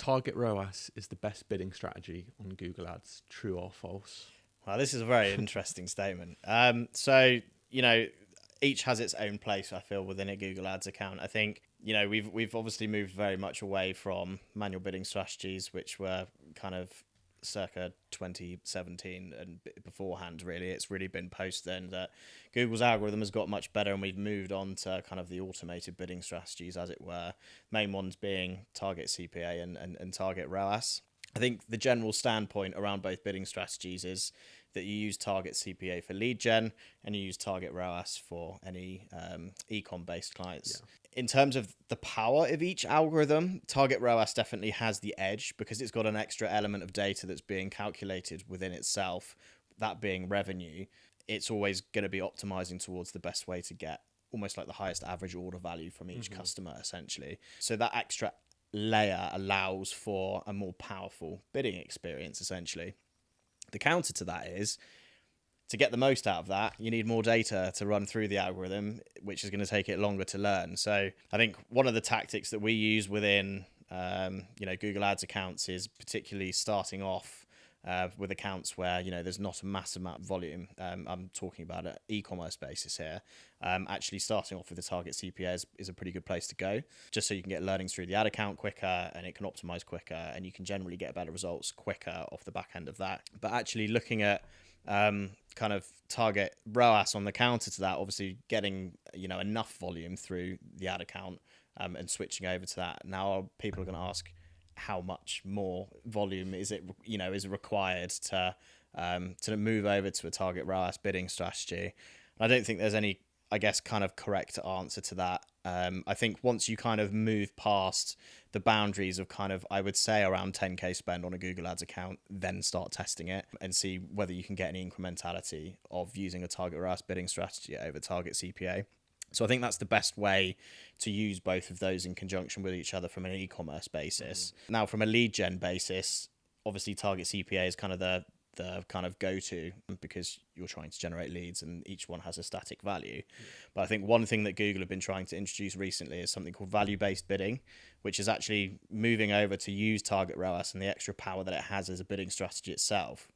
Target ROAS is the best bidding strategy on Google Ads. True or false? Well, this is a very interesting statement. So, each has its own place, I feel, within a Google Ads account. I think, we've obviously moved very much away from manual bidding strategies, which were kind of circa 2017 and beforehand. Really, it's really been post then that Google's algorithm has got much better, and we've moved on to kind of the automated bidding strategies, as it were, main ones being Target CPA and Target ROAS. I think the general standpoint around both bidding strategies is that you use Target CPA for lead gen and you use Target ROAS for any e-com based clients. Yeah. In terms of the power of each algorithm, Target ROAS definitely has the edge because it's got an extra element of data that's being calculated within itself, that being revenue. It's always going to be optimizing towards the best way to get almost like the highest average order value from each customer, essentially. So that extra layer allows for a more powerful bidding experience, essentially. The counter to that is, to get the most out of that, you need more data to run through the algorithm, which is going to take it longer to learn. So I think one of the tactics that we use within Google Ads accounts is particularly starting off with accounts where there's not a massive amount of volume. I'm talking about an e-commerce basis here. Actually starting off with the Target CPA is a pretty good place to go, just so you can get learnings through the ad account quicker and it can optimize quicker and you can generally get better results quicker off the back end of that. But actually looking at kind of Target ROAS on the counter to that, obviously getting enough volume through the ad account and switching over to that. Now people are going to ask, how much more volume is required to move over to a Target ROAS bidding strategy? I don't think there's any, kind of correct answer to that. I think once you kind of move past the boundaries of kind of, I would say around 10k spend on a Google Ads account, then start testing it and see whether you can get any incrementality of using a Target ROAS bidding strategy over Target CPA. So I think that's the best way to use both of those in conjunction with each other from an e-commerce basis. Now, from a lead gen basis, obviously Target CPA is kind of the kind of go-to because you're trying to generate leads and each one has a static value. But I think one thing that Google have been trying to introduce recently is something called value-based bidding, which is actually moving over to use Target ROAS and the extra power that it has as a bidding strategy itself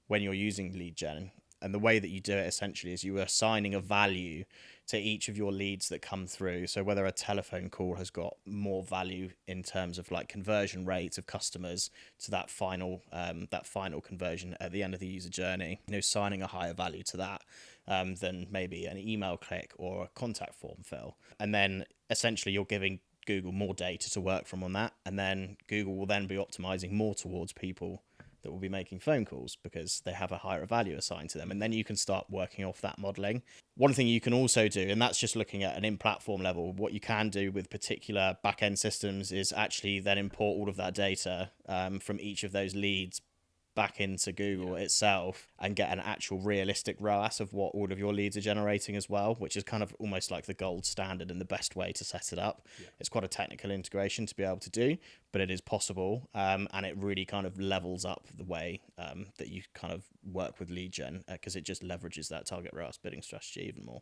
when you're using lead gen. And the way that you do it essentially is you are assigning a value to each of your leads that come through. So whether a telephone call has got more value in terms of like conversion rates of customers to that final conversion at the end of the user journey, signing a higher value to that than maybe an email click or a contact form fill. And then essentially you're giving Google more data to work from on that. And then Google will then be optimizing more towards people that will be making phone calls because they have a higher value assigned to them. And then you can start working off that modeling. One thing you can also do, and that's just looking at an in-platform level, what you can do with particular back-end systems is actually then import all of that data from each of those leads back into Google itself and get an actual realistic ROAS of what all of your leads are generating as well, which is kind of almost like the gold standard and the best way to set it up. It's quite a technical integration to be able to do, but it is possible, and it really kind of levels up the way that you kind of work with lead gen because it just leverages that Target ROAS bidding strategy even more.